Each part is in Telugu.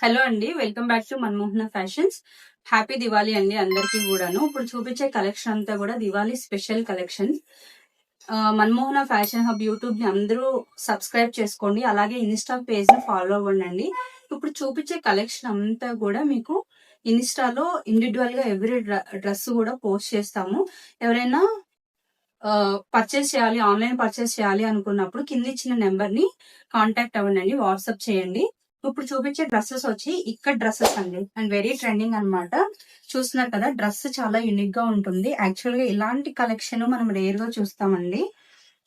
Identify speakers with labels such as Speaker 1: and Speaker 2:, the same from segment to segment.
Speaker 1: హలో అండి, welcome back to Manmohana fashions. Happy Diwali అండి అందరికీ కూడాను. ఇప్పుడు చూపించే కలెక్షన్ అంతా కూడా Diwali special collection. Manmohana fashion hub YouTube ని అందరూ సబ్స్క్రైబ్ చేసుకోండి, అలాగే ఇన్స్టా పేజ్ ని ఫాలో అవ్వండి. ఇప్పుడు చూపించే కలెక్షన్ అంతా కూడా మీకు ఇన్స్టాలో ఇండివిజువల్ గా ఎవ్రీ డ్రెస్ కూడా పోస్ట్ చేస్తాము. ఎవరైనా పర్చేస్ చేయాలి, ఆన్లైన్ పర్చేస్ చేయాలి అనుకున్నప్పుడు కింద ఇచ్చిన నెంబర్ ని కాంటాక్ట్ అవ్వండి, వాట్సాప్ చేయండి. ఇప్పుడు చూపించే డ్రెస్సెస్ వచ్చి ఇక్కడ డ్రెస్సెస్ అండి, అండ్ వెరీ ట్రెండింగ్ అన్నమాట. చూస్తున్నారు కదా, డ్రెస్ చాలా యూనిక్ గా ఉంటుంది. యాక్చువల్ గా ఇలాంటి కలెక్షన్ మనం రేర్ గా చూస్తామండి.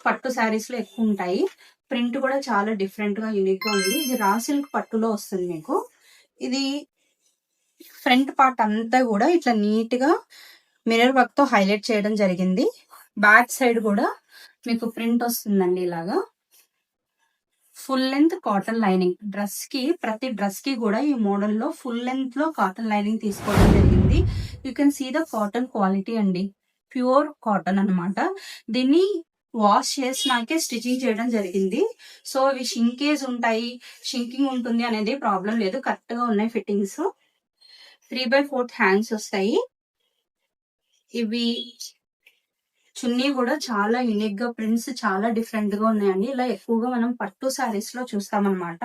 Speaker 1: పట్టు శారీస్ లో ఎక్కువ ఉంటాయి. ప్రింట్ కూడా చాలా డిఫరెంట్ గా యూనిక్ గా ఉంది. ఇది రా సిల్క్ పట్టులో వస్తుంది మీకు. ఇది ఫ్రంట్ పార్ట్ అంతా కూడా ఇట్లా నీట్ గా మిర్రర్ వర్క్ తో హైలైట్ చేయడం జరిగింది. బ్యాక్ సైడ్ కూడా మీకు ప్రింట్ వస్తుందండి ఇలాగా. Full length cotton lining dress కి, ప్రతి డ్రెస్ కి కూడా ఈ మోడల్ లో ఫుల్ లెంత్ లో కాటన్ లైనింగ్ తీసుకోవడం జరిగింది. You can see the cotton quality అండి, ప్యూర్ కాటన్ అన్నమాట. దీన్ని వాష్ చేసినాకే స్టిచింగ్ చేయడం జరిగింది. సో ఇవి షింకేజ్ ఉంటాయి, షింకింగ్ ఉంటుంది అనేది ప్రాబ్లం లేదు, కరెక్ట్ గా ఉన్నాయి ఫిట్టింగ్స్. 3/4 హ్యాండ్స్ వస్తాయి. ఇవి చున్నీ కూడా చాలా యూనిక్ గా, ప్రింట్స్ చాలా డిఫరెంట్ గా ఉన్నాయండి. ఇలా ఎక్కువగా మనం పట్టు శారీస్ లో చూస్తామన్నమాట.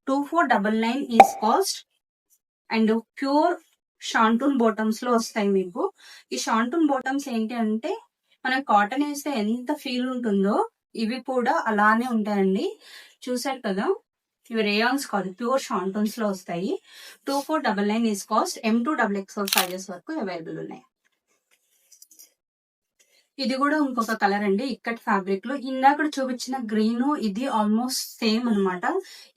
Speaker 1: 2499 is cost. And pure shantoon bottoms లో వస్తాయి మీకు. ఈ షాంటూన్ బాటమ్స్ ఏంటి అంటే, మనం కాటన్ వేస్తే ఎంత ఫీల్ ఉంటుందో ఇవి కూడా అలానే ఉంటాయండి. చూసారు కదా, ఇవి రేయాన్స్ కాదు, ప్యూర్ షాంటూన్స్ లో వస్తాయి. 2499 ఈస్ కాస్ట్. M2XXL సైజెస్ వరకు అవైలబుల్ ఉన్నాయి. ఇది కూడా ఇంకొక కలర్ అండి, ఇక్కట్ ఫ్యాబ్రిక్ లో. ఇందాక చూపించిన గ్రీన్ ఇది ఆల్మోస్ట్ సేమ్ అన్నమాట.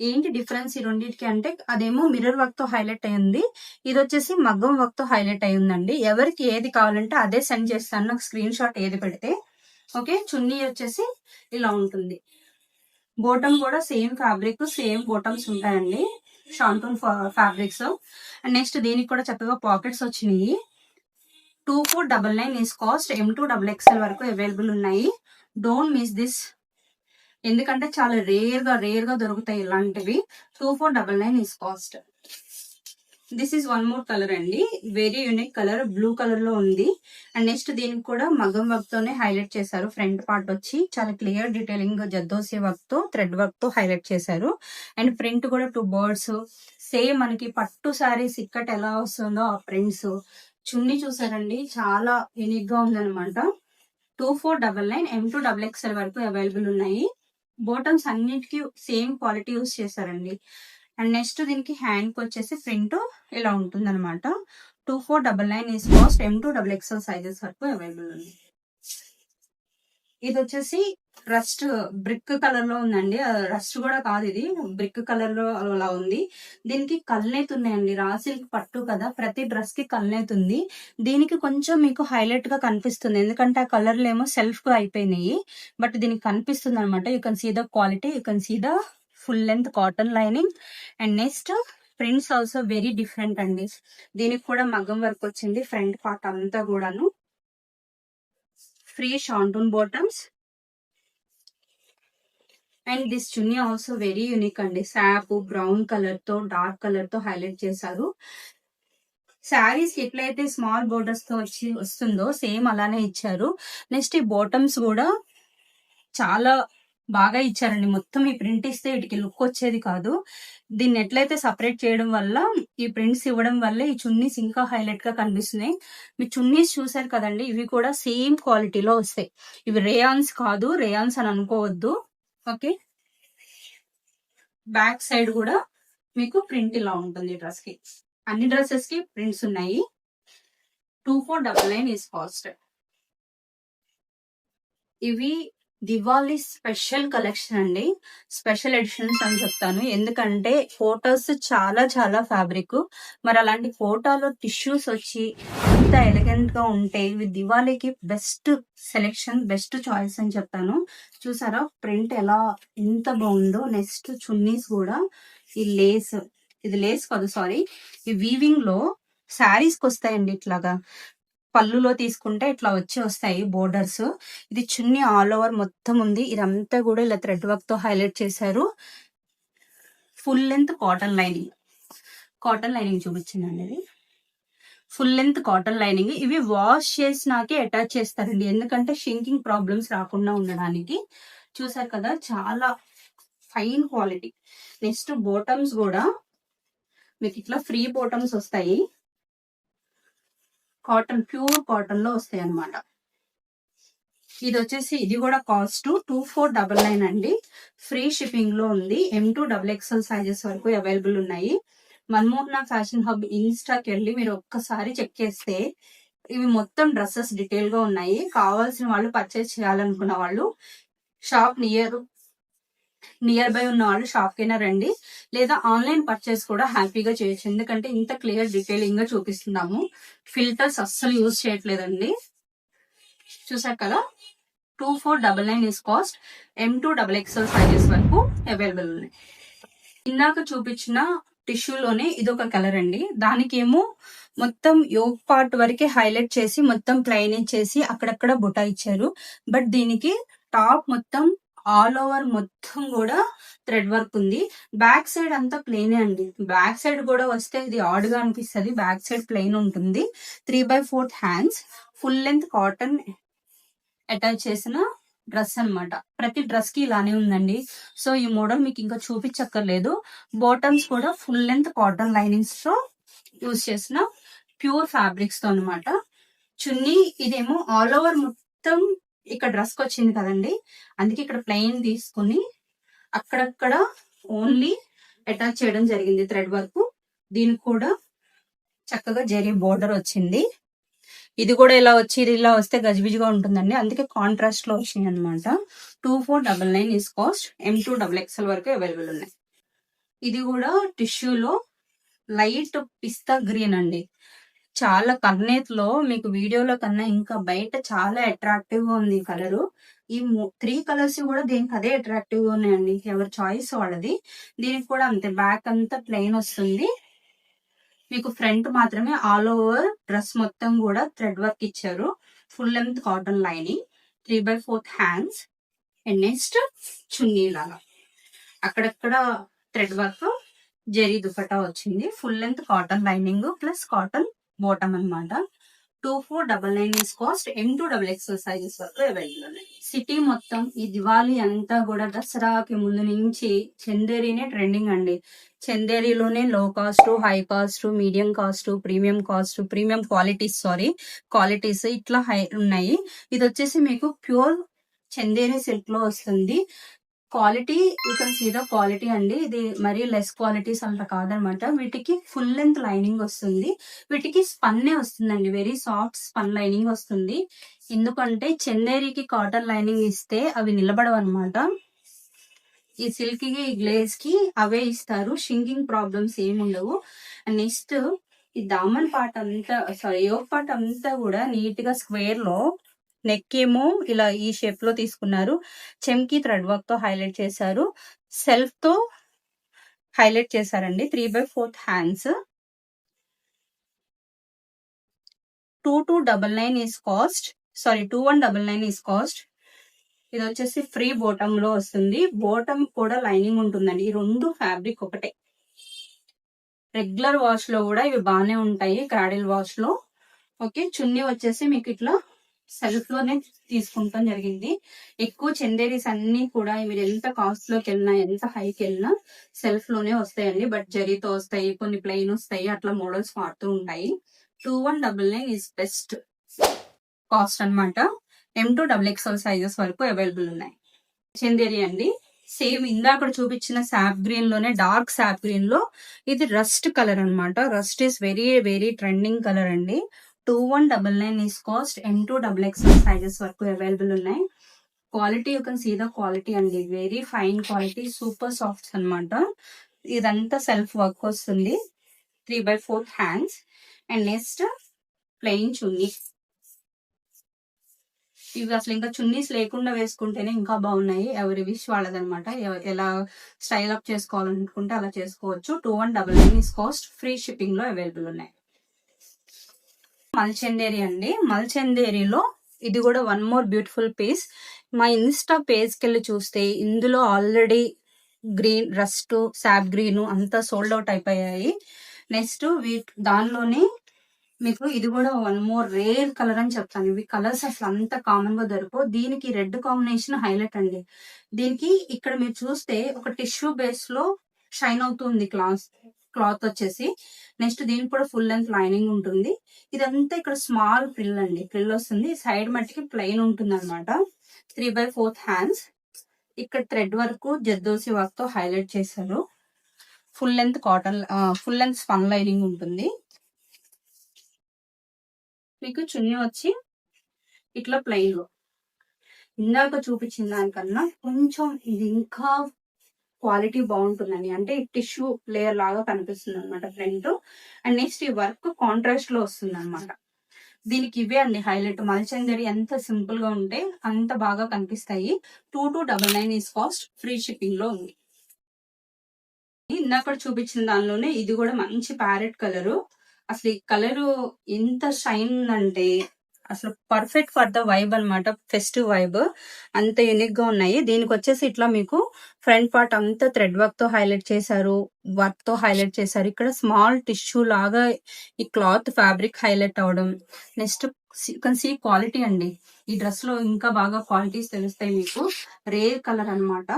Speaker 1: ఏంటి డిఫరెన్స్ ఈ రెండింటికి అంటే, అదేమో మిర్రర్ వర్క్ తో హైలైట్ అయ్యింది, ఇది వచ్చేసి మగ్గం వర్క్ తో హైలైట్ అయ్యిందండి. ఎవరికి ఏది కావాలంటే అదే సెండ్ చేస్తాను, నాకు స్క్రీన్ షాట్ ఏది పెడితే. ఓకే, చున్నీ వచ్చేసి ఇలా ఉంటుంది. బోటమ్ కూడా సేమ్ ఫ్యాబ్రిక్, సేమ్ బోటమ్స్ ఉంటాయండి, షాంటూన్ ఫ్యాబ్రిక్స్. అండ్ నెక్స్ట్ దీనికి కూడా చక్కగా పాకెట్స్ వచ్చినాయి. 2499 ఈస్ కాస్ట్. M2XXL వరకు అవైలబుల్ ఉన్నాయి. డోంట్ మిస్ దిస్, ఎందుకంటే చాలా రేర్ గా దొరుకుతాయి ఇలాంటివి. 2499 is cost. This is one more colour అండి, very unique colour, blue colour లో ఉంది. అండ్ నెక్స్ట్ దీనికి కూడా మగ్గం వర్క్ తోనే హైలైట్ చేశారు. ఫ్రంట్ పార్ట్ వచ్చి చాలా క్లియర్ డీటెయిలింగ్ జద్దోసి వర్క్ తో, థ్రెడ్ వర్క్ తో హైలైట్ చేశారు. అండ్ ప్రింట్ కూడా 2 బర్డ్స్, సేమ్ మనకి పట్టు శారీస్ ఇక్కట్ ఎలా వస్తుందో ఆ ప్రింట్స్. చున్నీ చూసారండి, చాలా యూనిక్ గా ఉందన్నమాట. 2499 M2XXL వరకు అవైలబుల్ ఉన్నాయి. బాటమ్స్ అన్నిటికీ సేమ్ క్వాలిటీ యూస్ చేశారండి. అండ్ నెక్స్ట్ దీనికి హ్యాండ్ కి వచ్చేసి ప్రింట్ ఇలా ఉంటుంది అనమాట. 2499 ఈస్ కాస్ట్. M2XXL సైజెస్ వరకు అవైలబుల్ ఉంది. ఇది వచ్చేసి రస్ట్ బ్రిక్ కలర్ లో ఉందండి, రస్ట్ కూడా కాదు, ఇది బ్రిక్ కలర్ లో అలా ఉంది. దీనికి కల్నేత్ ఉన్నాయండి, రా సిల్క్ పట్టు కదా, ప్రతి డ్రెస్ కి కల్నేత్ ఉంది. దీనికి కొంచెం మీకు హైలైట్ గా కనిపిస్తుంది, ఎందుకంటే ఆ కలర్లు ఏమో సెల్ఫ్ గా అయిపోయినాయి, బట్ దీనికి కనిపిస్తుంది అనమాట. You can see the quality, you can see the full length cotton lining. And next prints also very different అండి. దీనికి కూడా మగ్గం వర్క్ వచ్చింది, ఫ్రంట్ పార్ట్ అంతా కూడాను. Free shantoon bottoms. And this chunni also very unique అండి, సాప్ బ్రౌన్ కలర్ తో, డార్క్ కలర్ తో హైలైట్ చేశారు. శారీస్ ఎట్లయితే స్మాల్ బోర్డర్స్ తో వస్తుందో సేమ్ అలానే ఇచ్చారు. నెక్స్ట్ ఈ బాటమ్స్ కూడా చాలా బాగా ఇచ్చారండి. మొత్తం ఈ ప్రింట్ ఇస్తే వీటికి లుక్ వచ్చేది కాదు. దీన్ని ఎట్లయితే సపరేట్ చేయడం వల్ల, ఈ ప్రింట్స్ ఇవ్వడం వల్ల ఈ చున్నీస్ ఇంకా హైలైట్ గా కనిపిస్తున్నాయి. మీ చున్నీస్ చూసారు కదండి, ఇవి కూడా సేమ్ క్వాలిటీలో వస్తాయి. ఇవి రేయాన్స్ కాదు, రేయాన్స్ అని అనుకోవద్దు. ఓకే, బ్యాక్ సైడ్ కూడా మీకు ప్రింట్ ఇలా ఉంటుంది. డ్రెస్ కి, అన్ని డ్రెస్సెస్ కి ప్రింట్స్ ఉన్నాయి. 2499 ఈస్ కాస్ట్. ఇవి దివాళీ స్పెషల్ కలెక్షన్ అండి, స్పెషల్ ఎడిషన్స్ అని చెప్తాను, ఎందుకంటే ఫోటోస్ చాలా ఫ్యాబ్రిక్. మరి అలాంటి ఫోటోలో టిష్యూస్ వచ్చి ఇంత ఎలిగెంట్ గా ఉంటే ఇవి దివాళీకి బెస్ట్ సెలెక్షన్, బెస్ట్ చాయిస్ అని చెప్తాను. చూసారా ప్రింట్ ఎలా ఎంత బాగుందో. నెక్స్ట్ చున్నీస్ కూడా ఈ లేస్, ఇది లేస్ కాదు సారీ, ఈ వీవింగ్ లో శారీస్ కి వస్తాయండి ఇట్లాగా. పళ్ళులో తీసుకుంటే ఇట్లా వస్తాయి బోర్డర్స్. ఇది చున్నీ ఆల్ ఓవర్ మొత్తం ఉంది, ఇదంతా కూడా ఇలా థ్రెడ్ వర్క్ తో హైలైట్ చేశారు. Full length cotton lining. Cotton lining చూపించిందండి. ఇది ఫుల్ లెంత్ కాటన్ లైనింగ్. ఇవి వాష్ చేసినాకే అటాచ్ చేస్తారండి, ఎందుకంటే షింకింగ్ ప్రాబ్లమ్స్ రాకుండా ఉండడానికి. చూసారు కదా, చాలా ఫైన్ క్వాలిటీ. నెక్స్ట్ బోటమ్స్ కూడా మీకు ఇట్లా ఫ్రీ బోటమ్స్ వస్తాయి, కాటన్, ప్యూర్ కాటన్ లో వస్తాయి అన్నమాట. ఇది వచ్చేసి ఇది కూడా కాస్ట్ 2499 అండి. ఫ్రీ షిప్పింగ్ లో ఉంది. M2XXL సైజెస్ వరకు అవైలబుల్ ఉన్నాయి. మన్మోహన ఫ్యాషన్ హబ్ ఇన్స్టాకి వెళ్ళి మీరు ఒక్కసారి చెక్ చేస్తే ఇవి మొత్తం డ్రెస్సెస్ డీటెయిల్ గా ఉన్నాయి. కావాల్సిన వాళ్ళు, పర్చేస్ చేయాలనుకున్న వాళ్ళు షాప్ నియర్ బై ఉన్న వాళ్ళు షాప్ కైనా రండి, లేదా ఆన్లైన్ పర్చేస్ కూడా హ్యాపీగా చేయొచ్చు. ఎందుకంటే ఇంత క్లియర్ డీటెయిలింగ్ గా చూపిస్తున్నాము. ఫిల్టర్స్ అస్సలు యూజ్ చేయట్లేదండి. చూసారు కదా, 2499 ఇస్ కాస్ట్. M2XXL సైజెస్ వరకు అవైలబుల్ ఉన్నాయి. ఇందాక చూపించిన టిష్యూలోనే ఇదొక కలర్ అండి. దానికేమో మొత్తం యోగ్ పార్ట్ వరకే హైలైట్ చేసి మొత్తం ప్లెయిన్ ఇచ్చేసి అక్కడక్కడ బుటా ఇచ్చారు. బట్ దీనికి టాప్ మొత్తం ఆల్ ఓవర్ మొత్తం కూడా థ్రెడ్ వర్క్ ఉంది. బ్యాక్ సైడ్ అంతా ప్లెయినే అండి. బ్యాక్ సైడ్ కూడా వస్తే ఇది ఆడ్ గా అనిపిస్తుంది. బ్యాక్ సైడ్ ప్లెయిన్ ఉంటుంది. 3/4 hands, full length cotton attach చేసిన డ్రెస్ అన్నమాట. ప్రతి డ్రెస్ కి ఇలానే ఉందండి. సో ఈ మోడల్ మీకు ఇంకా చూపించక్కర్లేదు. బాటమ్స్ కూడా ఫుల్ లెంత్ కాటన్ లైనింగ్స్ తో యూజ్ చేసిన ప్యూర్ ఫ్యాబ్రిక్స్ తో అనమాట. చున్నీ ఇదేమో ఆల్ ఓవర్ మొత్తం ఇక్కడ డ్రెస్ కి వచ్చింది కదండి, అందుకే ఇక్కడ ప్లెయిన్ తీసుకుని అక్కడక్కడ ఓన్లీ అటాచ్ చేయడం జరిగింది థ్రెడ్ వర్క్. దీనికి కూడా చక్కగా జరీ బోర్డర్ వచ్చింది. ఇది కూడా ఇలా వచ్చి ఇది ఇలా వస్తే గజిబిజిగా ఉంటుందండి, అందుకే కాంట్రాస్ట్ లో వచ్చింది అనమాట. 2499 ఇస్ కాస్ట్. M2XXL వరకు అవైలబుల్ ఉన్నాయి. ఇది కూడా టిష్యూలో లైట్ పిస్తా గ్రీన్ అండి. చాలా కన్నెత్లో మీకు వీడియోలో కన్నా ఇంకా బయట చాలా అట్రాక్టివ్ గా ఉంది ఈ కలర్. ఈ 3 కలర్స్ కూడా దీనికి అదే అట్రాక్టివ్ గా ఉన్నాయండి, ఎవరి చాయిస్ వాళ్ళది. దీనికి కూడా అంతే, బ్యాక్ అంతా ప్లెయిన్ వస్తుంది. మీకు ఫ్రంట్ మాత్రమే ఆల్ ఓవర్ డ్రెస్ మొత్తం కూడా థ్రెడ్ వర్క్ ఇచ్చారు. Full length cotton lining, 3/4 hands. And next chunni లాగా అక్కడక్కడ థ్రెడ్ వర్క్, జరీ దుపట్టా వచ్చింది. Full length cotton lining plus cotton bottom అనమాట. 2499 ఇస్ కాస్ట్. M2XXL సైజెస్ వరకు అవైలబుల్ ఉన్నాయి. సిటీ మొత్తం ఈ దివాళీ అంతా కూడా దసరాకి ముందు నుంచి చందేరీనే ట్రెండింగ్ అండి. చందేరీలోనే low cost, high cost, medium cost, premium qualities ఇట్లా హై ఉన్నాయి. ఇది వచ్చేసి మీకు ప్యూర్ చందేరీ సిల్క్ లో వస్తుంది. Quality you can see the quality అండి. ఇది మరీ లెస్ క్వాలిటీస్ అంత కాదనమాట. వీటికి ఫుల్ లెంత్ లైనింగ్ వస్తుంది. వీటికి స్పన్నే వస్తుందండి, వెరీ సాఫ్ట్ స్పన్ లైనింగ్ వస్తుంది. ఎందుకంటే చందేరికి కాటన్ లైనింగ్ ఇస్తే అవి నిలబడవు అనమాట. ఈ సిల్క్ కి, ఈ గ్లేజ్ కి అవే ఇస్తారు. షింకింగ్ ప్రాబ్లమ్స్ ఏమి ఉండవు. అండ్ నెక్స్ట్ ఈ దామన్ పార్ట్ అంతా, యోగ్ పార్ట్ అంతా కూడా నీట్ గా స్క్వేర్ లో, నెక్ ఏమో ఇలా ఈ షేప్ లో తీసుకున్నారు. చెమ్కి థ్రెడ్ వర్క్ తో హైలైట్ చేశారు. సెల్ఫ్ తో హైలైట్ చేశారండి. 3/4 hands. 2299 is cost. 2199 is cost. ఇది వచ్చేసి ఫ్రీ బోటమ్ లో వస్తుంది. బోటమ్ కూడా లైనింగ్ ఉంటుందండి. ఈ రెండు ఫ్యాబ్రిక్ ఒకటే. రెగ్యులర్ వాష్ లో కూడా ఇవి బాగానే ఉంటాయి, క్రాడిల్ వాష్ లో. ఓకే, చున్నీ వచ్చేసి మీకు ఇట్లా సెల్ఫ్ లోనే తీసుకుంటాం జరిగింది. ఎక్కువ చందేరీస్ అన్ని కూడా మీరు ఎంత కాస్ట్ లోకి వెళ్ళినా, ఎంత హైకి వెళ్ళినా సెల్ఫ్ లోనే వస్తాయండి. బట్ జరీతో వస్తాయి, కొన్ని ప్లెయిన్ వస్తాయి, అట్లా మోడల్స్ మారుతూ ఉంటాయి. 2199 ఇస్ బెస్ట్ కాస్ట్ అనమాట. M2XXL సైజెస్ వరకు అవైలబుల్ ఉన్నాయి. చందేరి అండి, సేమ్ ఇందాక చూపించిన సాప్ గ్రీన్ లోనే డార్క్ సాప్ గ్రీన్ లో ఇది రస్ట్ కలర్ అనమాట. Rust is very very trending colour అండి. 2199 ఈస్ కాస్ట్. M2XXL సైజెస్ వరకు అవైలబుల్ ఉన్నాయి. Quality you can see the quality అండి, very fine quality, super soft అనమాట. ఇదంతా సెల్ఫ్ వర్క్ వస్తుంది. 3/4 hands. And next plain chunni. ఇవి అసలు ఇంకా చున్నీస్ లేకుండా వేసుకుంటేనే ఇంకా బాగున్నాయి. ఎవరి విష్ వాళ్ళదనమాట. ఎలా స్టైల్ అప్ చేసుకోవాలనుకుంటే అలా చేసుకోవచ్చు. 2199 ఈస్ కాస్ట్. ఫ్రీ షిప్పింగ్ లో అవైలబుల్ ఉన్నాయి. మల్చందేరి అండి. మల్చందేరిలో ఇది కూడా వన్ మోర్ బ్యూటిఫుల్ పీస్. మా ఇన్స్టా పేజ్ కి వెళ్ళి చూస్తే ఇందులో ఆల్రెడీ గ్రీన్, రస్ట్, సాప్ గ్రీన్ అంతా సోల్డ్ అవుట్ అయిపోయాయి. నెక్స్ట్ దానిలోనే మీకు ఇది కూడా వన్ మోర్ రేర్ కలర్ అని చెప్తాను. ఇవి కలర్స్ అసలు అంత కామన్ గా దొరకవు. దీనికి రెడ్ కాంబినేషన్ హైలైట్ అండి. దీనికి ఇక్కడ మీరు చూస్తే ఒక టిష్యూ బేస్ లో షైన్ అవుతుంది క్లాత్ వచ్చేసి. నెక్స్ట్ దీనికి కూడా ఫుల్ లెంత్ లైనింగ్ ఉంటుంది. ఇదంతా ఇక్కడ స్మాల్ ఫ్రిల్ అండి, ఫ్రిల్ వస్తుంది. సైడ్ మట్టికి ప్లెయిన్ ఉంటుంది అనమాట. 3/4 హ్యాండ్స్. ఇక్కడ థ్రెడ్ వరకు జర్దోసి వర్క్ తో హైలైట్ చేశారు. Full length full length spun lining ఉంటుంది. మీకు చున్నీ వచ్చి ఇట్లా ప్లెయిన్ లో ఇందాక చూపించిన దానికన్నా కొంచెం ఇది ఇంకా క్వాలిటీ బాగుంటుందని, అంటే టిష్యూ లేయర్ లాగా కనిపిస్తుంది అనమాట ఫ్రంట్. అండ్ నెక్స్ట్ ఈ వర్క్ కాంట్రాస్ట్ లో వస్తుంది అనమాట. దీనికి ఇవే అండి హైలైట్. మల్చందరి ఎంత సింపుల్ గా ఉంటే అంత బాగా కనిపిస్తాయి. 2299 ఈస్ కాస్ట్. ఫ్రీ షిప్పింగ్ లో ఉంది. ఇందాక చూపించిన దానిలోనే ఇది కూడా మంచి ప్యారెట్ కలరు. అసలు ఈ కలరు ఎంత షైన్ అంటే అసలు పర్ఫెక్ట్ ఫర్ ద వైబ్ అనమాట. ఫెస్టివ్ వైబ్ అంత యూనిక్ గా ఉన్నాయి. దీనికి వచ్చేసి ఇట్లా మీకు ఫ్రంట్ పార్ట్ అంతా థ్రెడ్ వర్క్ తో హైలైట్ చేశారు, వర్క్ తో హైలైట్ చేశారు. ఇక్కడ స్మాల్ టిష్యూ లాగా ఈ క్లాత్ ఫ్యాబ్రిక్ హైలైట్ అవడం. నెక్స్ట్ సీ క్వాలిటీ అండి. ఈ డ్రెస్ లో ఇంకా బాగా క్వాలిటీస్ తెలుస్తాయి మీకు. రేర్ కలర్ అన్నమాట.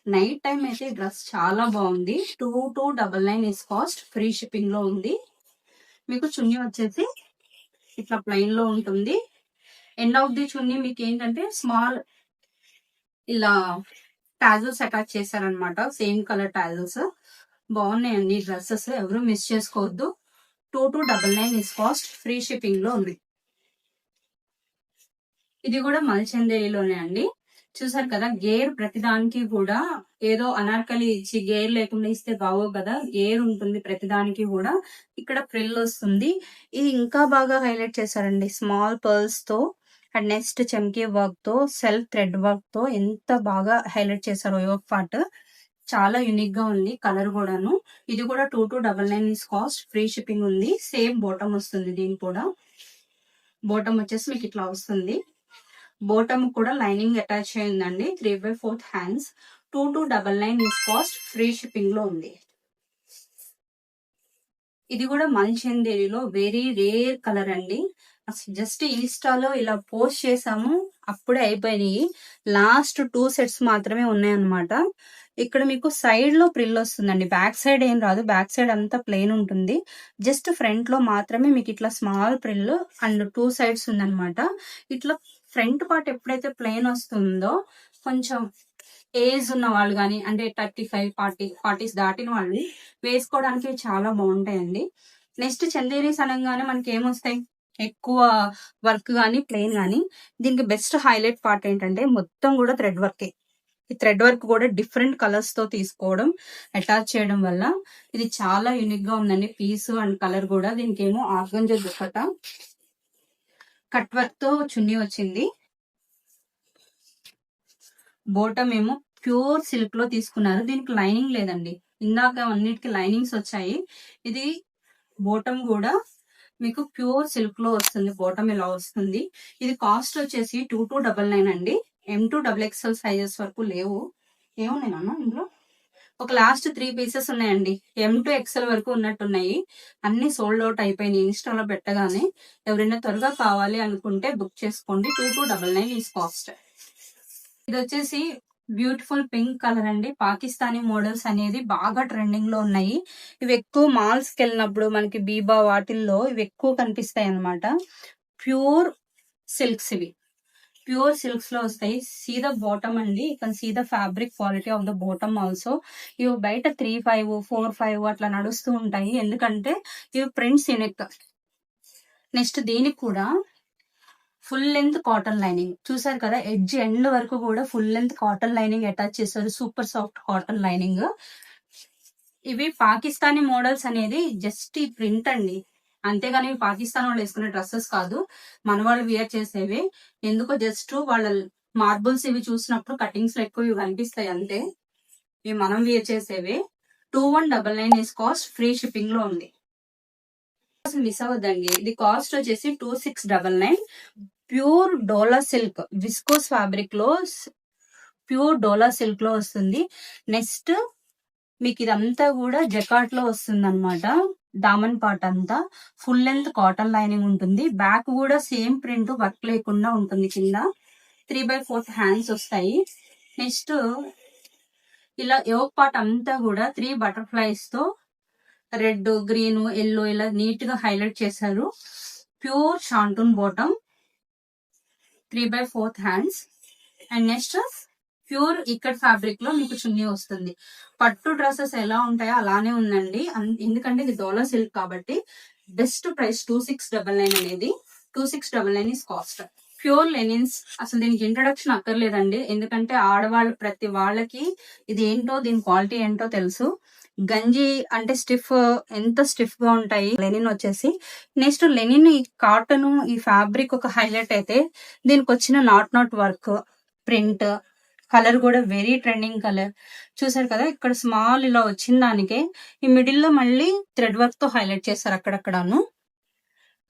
Speaker 1: నైట్ టైం అయితే డ్రెస్ చాలా బాగుంది. 2299 ఈస్ కాస్ట్. ఫ్రీ షిప్పింగ్ లో ఉంది. మీకు చున్నీ వచ్చేసి ఇట్లా ప్లెయిన్ లో ఉంటుంది. ఎండ్ ఆఫ్ ది చున్నీ మీకు ఏంటంటే స్మాల్ ఇలా టాజల్స్ అటాచ్ చేశారనమాట. సేమ్ కలర్ టాజల్స్ బాగున్నాయండి డ్రెస్సెస్. ఎవరు మిస్ చేసుకోవద్దు. 2299 ఈస్ కాస్ట్. ఫ్రీ షిప్పింగ్ లో ఉంది. ఇది కూడా మల్చందేరిలోనే అండి. చూసారు కదా, గేర్ ప్రతిదానికి కూడా ఏదో అనార్కలి ఇచ్చి గేర్ లేకుండా ఇస్తే బాగో కదా. గేర్ ఉంటుంది ప్రతిదానికి కూడా. ఇక్కడ ఫ్రిల్ వస్తుంది. ఇది ఇంకా బాగా హైలైట్ చేశారండి స్మాల్ పర్ల్స్ తో. అండ్ నెక్స్ట్ చెమ్కీ వర్క్ తో, సెల్ఫ్ థ్రెడ్ వర్క్ తో ఎంత బాగా హైలైట్ చేశారు యోక్ పార్ట్. చాలా యూనిక్ గా ఉంది కలర్ కూడాను. ఇది కూడా 2299 ఈస్ కాస్ట్. ఫ్రీ షిప్పింగ్ ఉంది. సేమ్ బాటమ్ వస్తుంది. దీని కూడా బాటమ్ వచ్చేసి మీకు ఇట్లా వస్తుంది. బాటమ్ కూడా లైనింగ్ అటాచ్ అయిందండి. 3/4 hands. 2299 is cost. Free shipping లో ఉంది. ఇది కూడా మల్చందేరిలో వెరీ రేర్ కలర్ అండి. అసలు జస్ట్ ఇన్స్టాలో ఇలా పోస్ట్ చేసాము, అప్పుడే అయిపోయినాయి. లాస్ట్ 2 సెట్స్ మాత్రమే ఉన్నాయన్నమాట. ఇక్కడ మీకు సైడ్ లో ప్రిల్ వస్తుందండి. బ్యాక్ సైడ్ ఏం రాదు. బ్యాక్ సైడ్ అంతా ప్లెయిన్ ఉంటుంది. జస్ట్ ఫ్రంట్ లో మాత్రమే మీకు ఇట్లా స్మాల్ ప్రిల్ అండ్ 2 సైడ్స్ ఉందన్నమాట. ఇట్లా ఫ్రంట్ పార్ట్ ఎప్పుడైతే ప్లెయిన్ వస్తుందో కొంచెం ఏజ్ ఉన్న వాళ్ళు కానీ, అంటే 35, 40 దాటిన వాళ్ళు వేసుకోవడానికి చాలా బాగుంటాయండి. నెక్స్ట్ చందేరీస్ అనగానే మనకి ఏమొస్తాయి, ఎక్కువ వర్క్ కానీ ప్లెయిన్ కానీ. దీనికి బెస్ట్ హైలైట్ పార్ట్ ఏంటంటే మొత్తం కూడా థ్రెడ్ వర్కే. ఈ థ్రెడ్ వర్క్ కూడా డిఫరెంట్ కలర్స్ తో తీసుకోవడం, అటాచ్ చేయడం వల్ల ఇది చాలా యూనిక్ గా ఉందండి. పీస్ అండ్ కలర్ కూడా. దీనికి ఏమో ఆర్గంజా దుప్పట, కట్ వర్క్ తో చున్నీ వచ్చింది. బోటం ఏమో ప్యూర్ సిల్క్ లో తీసుకున్నారు. దీనికి లైనింగ్ లేదండి. ఇందాక అన్నిటికి లైనింగ్స్ వచ్చాయి. ఇది బోటం కూడా మీకు ప్యూర్ సిల్క్ లో వస్తుంది. బోటం ఇలా వస్తుంది. ఇది కాస్ట్ వచ్చేసి 2299 అండి. M2 XXL సైజెస్ వరకు లేవు. ఏమున్నాయన్నా ఇందులో? ఒక లాస్ట్ 3 పీసెస్ ఉన్నాయండి. M2 XL వరకు ఉన్నట్టున్నాయి. అన్ని సోల్డ్ అవుట్ అయిపోయినాయి ఇన్స్టాలో పెట్టగానే. ఎవరైనా త్వరగా కావాలి అనుకుంటే బుక్ చేసుకోండి. 2299 ఈస్ కాస్ట్. ఇది వచ్చేసి బ్యూటిఫుల్ పింక్ కలర్ అండి. పాకిస్తానీ మోడల్స్ అనేది బాగా ట్రెండింగ్ లో ఉన్నాయి. ఇవి ఎక్కువ మాల్స్ కి వెళ్ళినప్పుడు మనకి బీబా వాటిల్లో ఇవి ఎక్కువ కనిపిస్తాయి అన్నమాట. ప్యూర్ సిల్క్స్ ఇవి. ప్యూర్ సిల్క్స్ లో వస్తాయి. సీ ద బాటమ్ అండి. You can see the fabric quality of the bottom also. ఇవి బయట 3.5, 4.5 అట్లా నడుస్తూ ఉంటాయి. ఎందుకంటే ఇవి ప్రింట్స్ యూనిక్. నెక్స్ట్ దీనికి కూడా ఫుల్ లెంత్ కాటన్ లైనింగ్. చూసారు కదా, ఎడ్జ్ ఎండ్ వరకు కూడా full length cotton lining attach చేశారు. Super soft cotton lining. ఇవి పాకిస్తానీ మోడల్స్ అనేది జస్ట్ ఈ ప్రింట్ అండి. అంతేగాని ఇవి పాకిస్తాన్ వాళ్ళు వేసుకునే డ్రెస్సెస్ కాదు. మన వాళ్ళు వేర్ చేసేవి. ఎందుకో జస్ట్ వాళ్ళ మార్బుల్స్ ఇవి చూసినప్పుడు కటింగ్స్ లో ఎక్కువ ఇవి కనిపిస్తాయి అంతే. ఇవి మనం వేర్ చేసేవి. 2199 ఈస్ కాస్ట్. ఫ్రీ షిప్పింగ్ లో ఉంది. మిస్ అవ్వద్దండి. ఇది కాస్ట్ వచ్చేసి 2699. ప్యూర్ డోలా సిల్క్ విస్కోస్ ఫ్యాబ్రిక్ లో, ప్యూర్ డోలా సిల్క్ లో వస్తుంది. నెక్స్ట్ మీకు ఇదంతా కూడా జకాట్ లో వస్తుంది అనమాట. దామన్ పార్ట్ అంతా ఫుల్ లెంత్ కాటన్ లైనింగ్ ఉంటుంది. బ్యాక్ కూడా సేమ్ ప్రింట్ వర్క్ లేకుండా ఉంటుంది. కింద 3/4 హ్యాండ్స్ వస్తాయి. నెక్స్ట్ ఇలా యోక్ పార్ట్ అంతా కూడా 3 బటర్ఫ్లైస్ తో రెడ్, గ్రీన్, ఎల్లో ఇలా నీట్ గా హైలైట్ చేశారు. Pure shantoon bottom 3/4 hands. And next pure ikat fabric లో మీకు చున్నీ వస్తుంది. పట్టు డ్రెస్సెస్ ఎలా ఉంటాయో అలానే ఉందండి. ఎందుకంటే ఇది డోలా సిల్క్ కాబట్టి బెస్ట్ ప్రైస్ 2699 అనేది. 2699 ఇస్ కాస్ట్. ప్యూర్ లెనిన్స్, అసలు దీనికి ఇంట్రడక్షన్ అక్కర్లేదండి. ఎందుకంటే ఆడవాళ్ళు ప్రతి వాళ్ళకి ఇది ఏంటో, దీని క్వాలిటీ ఏంటో తెలుసు. గంజి అంటే స్టిఫ్, ఎంత స్టిఫ్ గా ఉంటాయి లెనిన్ వచ్చేసి. నెక్స్ట్ లెనిన్ ఈ కాటన్ ఈ ఫ్యాబ్రిక్ ఒక హైలైట్ అయితే దీనికి వచ్చిన నాట్ వర్క్ ప్రింట్ కలర్ కూడా వెరీ ట్రెండింగ్ కలర్. చూసారు కదా, ఇక్కడ స్మాల్ ఇలా వచ్చిన దానికే ఈ మిడిల్ లో మళ్ళీ థ్రెడ్ వర్క్ తో హైలైట్ చేశారు అక్కడక్కడాను.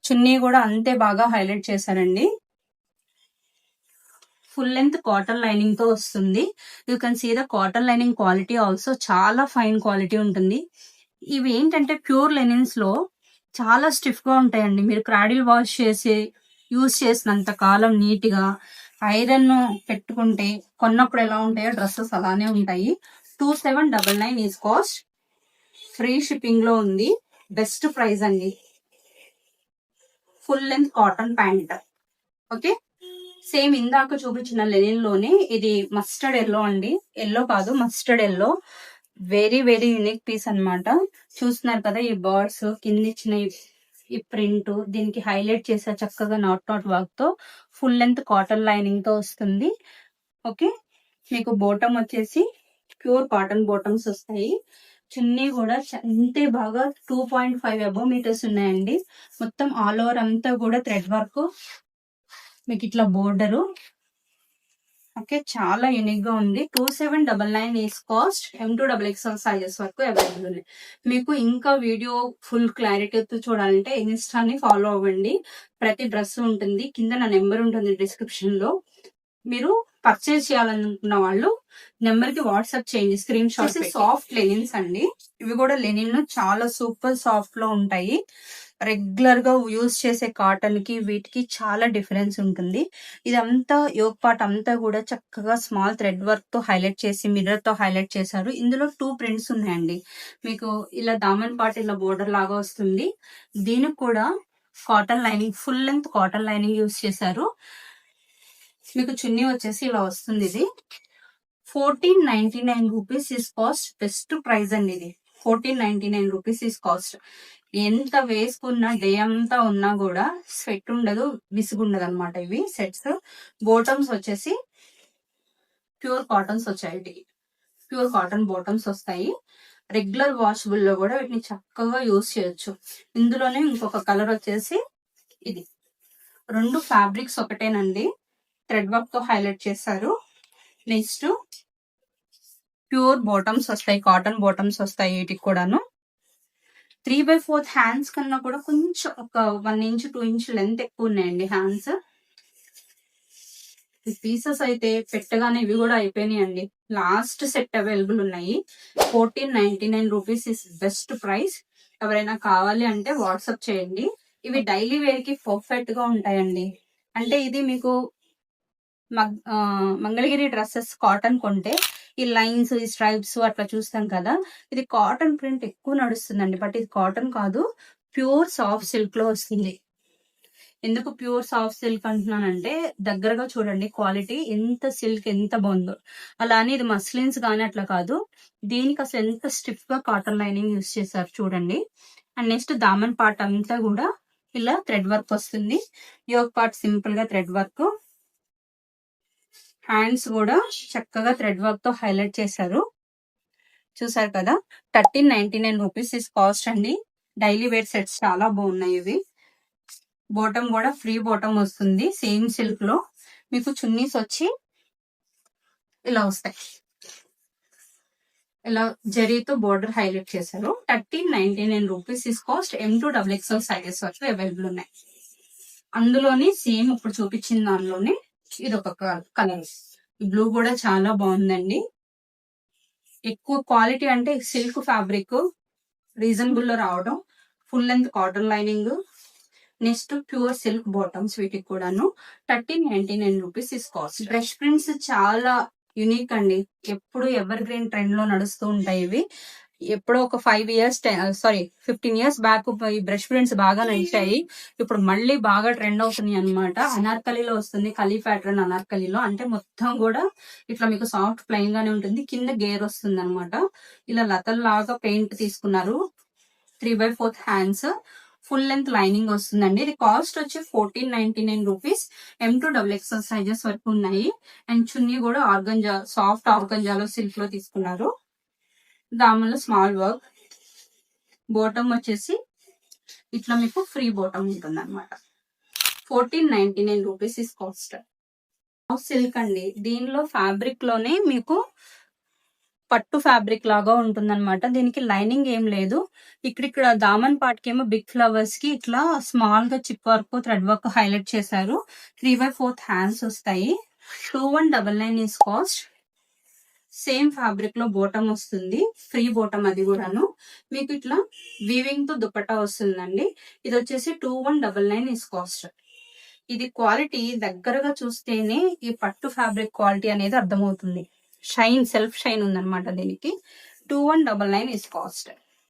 Speaker 1: చున్నీ కూడా అంతే బాగా హైలైట్ చేశారండి. ఫుల్ లెంత్ కాటన్ లైనింగ్ తో వస్తుంది. You can see the cotton lining quality also చాలా ఫైన్ క్వాలిటీ ఉంటుంది. ఇవి ఏంటంటే ప్యూర్ లెనిన్స్ లో చాలా స్టిఫ్ గా ఉంటాయండి. మీరు క్రాడిల్ వాష్ చేసి యూజ్ చేసినంత కాలం నీట్ గా ఐరన్ పెట్టుకుంటే కొన్నప్పుడు ఎలా ఉంటాయో డ్రెస్సెస్ అలానే ఉంటాయి. 2799 ఈజ్ కాస్ట్. ఫ్రీ షిప్పింగ్ లో ఉంది. బెస్ట్ ప్రైస్ అండి. Full length cotton pant. Okay, same ఇందాక చూపించిన లెనిన్ లోనే ఇది మస్టర్డ్ ఎల్లో అండి. ఎల్లో కాదు, mustard yellow. Very very unique piece అన్నమాట. చూస్తున్నారు కదా, ఈ బర్డ్స్ కింద ఇచ్చిన ఈ ప్రింట్ దీనికి హైలైట్ చేసే చక్కగా నాట్ వర్క్ తో ఫుల్ లెంత్ కాటన్ లైనింగ్ తో వస్తుంది. ఓకే, మీకు బోటమ్ వచ్చేసి ప్యూర్ కాటన్ బోటమ్స్ వస్తాయి. చున్నీ కూడా అంతే బాగా 2.5 అబోవ్ మీటర్స్ ఉన్నాయండి. మొత్తం ఆల్ ఓవర్ అంతా కూడా థ్రెడ్ వర్క్, మీకు ఇట్లా బోర్డరు. ఓకే, చాలా యూనిక్ గా ఉంది. 2799 ఈస్ కాస్ట్. M2XXL సైజెస్ వరకు అవైలబుల్ ఉంది. మీకు ఇంకా వీడియో ఫుల్ క్లారిటీతో చూడాలంటే ఇన్స్టాని ఫాలో అవ్వండి. ప్రతి డ్రెస్ ఉంటుంది. కింద నా నెంబర్ ఉంటుంది డిస్క్రిప్షన్ లో. మీరు పర్చేజ్ చేయాలనుకున్న వాళ్ళు నెంబర్ కి వాట్సాప్ చేయండి, స్క్రీన్ షాట్. సాఫ్ట్ లెనిన్స్ అండి. ఇవి కూడా లెనిన్ చాలా సూపర్ సాఫ్ట్ లో ఉంటాయి. రెగ్యులర్ గా యూజ్ చేసే కాటన్ కి వీటికి చాలా డిఫరెన్స్ ఉంటుంది. ఇదంతా యోక్ పార్ట్ అంతా కూడా చక్కగా స్మాల్ థ్రెడ్ వర్క్ తో హైలైట్ చేసి మిర్రర్ తో హైలైట్ చేశారు. ఇందులో 2 ప్రింట్స్ ఉన్నాయండి. మీకు ఇలా దామన్ పార్ట్ ఇలా బోర్డర్ లాగా వస్తుంది. దీనికి కూడా cotton lining, full length cotton lining use చేశారు. మీకు చున్నీ వచ్చేసి ఇలా వస్తుంది. ఇది 1499 rupees is cost. Best price అండి ఇది. 1499 రూపీస్ ఇస్ కాస్ట్. ఎంత వేసుకున్నా డే అంతా ఉన్నా కూడా స్వెట్ ఉండదు, విసుగుండదు అనమాట. ఇవి సెట్స్. బోటమ్స్ వచ్చేసి ప్యూర్ కాటన్స్ వచ్చాయి. ప్యూర్ కాటన్ బోటమ్స్ వస్తాయి. రెగ్యులర్ వాషబుల్ లో కూడా వీటిని చక్కగా యూజ్ చేయొచ్చు. ఇందులోనే ఇంకొక కలర్ వచ్చేసి ఇది. 2 ఫ్యాబ్రిక్స్ ఒకటేనండి. థ్రెడ్ వర్క్ తో హైలైట్ చేశారు. నెక్స్ట్ ప్యూర్ బాటమ్స్ వస్తాయి, కాటన్ బాటమ్స్ వస్తాయి. వీటికి కూడాను 3/4 హ్యాండ్స్ కన్నా కూడా కొంచెం ఒక 1 ఇంచ్ 2 ఇంచ్ లెంత్ ఎక్కువ ఉన్నాయండి హ్యాండ్స్. ఈ పీసెస్ అయితే పెట్టగానే ఇవి కూడా అయిపోయినాయండి. లాస్ట్ సెట్ అవైలబుల్ ఉన్నాయి. 1499 రూపీస్ ఇస్ బెస్ట్ ప్రైస్. ఎవరైనా కావాలి అంటే వాట్సాప్ చేయండి. ఇవి డైలీ వేర్ కి పర్ఫెక్ట్ గా ఉంటాయండి. అంటే ఇది మీకు మంగళగిరి డ్రెస్సెస్ కాటన్ కొంటే ఈ లైన్స్, ఈ స్ట్రైప్స్ అట్లా చూస్తాం కదా, ఇది కాటన్ ప్రింట్ ఎక్కువ నడుస్తుందండి. బట్ ఇది కాటన్ కాదు, ప్యూర్ సాఫ్ట్ సిల్క్ లో వస్తుంది. ఎందుకు ప్యూర్ సాఫ్ట్ సిల్క్ అంటున్నానంటే దగ్గరగా చూడండి క్వాలిటీ ఎంత సిల్క్ ఎంత బాగుందో. అలా అని ఇది మస్లిన్స్ కానీ అట్లా కాదు. దీనికి అసలు ఎంత స్టిఫ్ గా కాటన్ లైనింగ్ యూస్ చేశారు చూడండి. అండ్ నెక్స్ట్ దామన్ పార్ట్ అంతా కూడా ఇలా థ్రెడ్ వర్క్ వస్తుంది. యోక్ పార్ట్ సింపుల్ గా థ్రెడ్ వర్క్. హ్యాండ్స్ కూడా చక్కగా థ్రెడ్ వర్క్ తో హైలైట్ చేశారు. చూసారు కదా, 1399 రూపీస్ ఇస్ కాస్ట్ అండి. డైలీ వేర్ సెట్స్ చాలా బాగున్నాయి ఇవి. బాటమ్ కూడా ఫ్రీ బాటమ్ వస్తుంది సేమ్ సిల్క్ లో. మీకు చున్నీస్ వచ్చి ఇలా వస్తాయి. ఇలా జరీతో బోర్డర్ హైలైట్ చేశారు. 1399 rupees is cost. M2XXL sizes వరకు అవైలబుల్ ఉన్నాయి. అందులోని సేమ్ ఇప్పుడు చూపించిన దానిలోనే ఇది ఒక కలర్. బ్లూ కూడా చాలా బాగుందండి. ఎక్కువ క్వాలిటీ అంటే సిల్క్ ఫ్యాబ్రిక్ రీజనబుల్ లో రావడం, full length cotton lining. Next pure silk bottoms, వీటికి కూడాను 1399 rupees is cost. Brush prints చాలా యూనిక్ అండి, ఎప్పుడు ఎవర్ గ్రీన్ ట్రెండ్ లో నడుస్తూ ఉంటాయి ఇవి. ఎప్పుడో ఒక 15 ఇయర్స్ బ్యాక్ ఈ బ్రష్ ప్రింట్స్ బాగా నడిచాయి. ఇప్పుడు మళ్ళీ బాగా ట్రెండ్ అవుతున్నాయి అన్నమాట. అనార్కలిలో వస్తుంది, కలీ ప్యాటర్న్ అనార్కలిలో. అంటే మొత్తం కూడా ఇట్లా మీకు సాఫ్ట్ ప్లెయిన్ గానే ఉంటుంది, కింద గేర్ వస్తుంది అనమాట. ఇలా లతల్లాగా పెయింట్ తీసుకున్నారు. 3/4 హ్యాండ్స్, ఫుల్ లెంత్ లైనింగ్ వస్తుందండి. ఇది కాస్ట్ వచ్చి 1499 రూపీస్. M2XXL సైజెస్ వరకు ఉన్నాయి. అండ్ చున్నీ కూడా ఆర్గంజా, సాఫ్ట్ ఆర్గంజాలో సిల్క్ లో తీసుకున్నారు. దామన్లో స్మాల్ వర్క్. బాటమ్ వచ్చేసి ఇట్లా మీకు ఫ్రీ బాటమ్ ఉంటుంది అనమాట. 1499 రూపీస్ ఇస్ కాస్ట్. సిల్క్ అండి, దీనిలో ఫ్యాబ్రిక్ లోనే మీకు పట్టు ఫ్యాబ్రిక్ లాగా ఉంటుందన్నమాట. దీనికి లైనింగ్ ఏం లేదు. ఇక్కడ దామన్ పార్ట్ కి ఏమో బిగ్ ఫ్లవర్స్ కి ఇట్లా స్మాల్ గా chip work, thread work highlight చేశారు. 3/4 హ్యాండ్స్ వస్తాయి. 2199 ఇస్ కాస్ట్. సేమ్ ఫ్యాబ్రిక్ లో బోటం వస్తుంది, ఫ్రీ బోటం అది కూడాను. మీకు ఇట్లా వీవింగ్ తో దుపట్టా వస్తుందండి. ఇది వచ్చేసి 2199 ఇస్ కాస్ట్. ఇది క్వాలిటీ దగ్గరగా చూస్తేనే ఈ పట్టు ఫ్యాబ్రిక్ క్వాలిటీ అనేది అర్థమవుతుంది. షైన్, సెల్ఫ్ షైన్ ఉందన్నమాట దీనికి. 2199 ఇస్ కాస్ట్.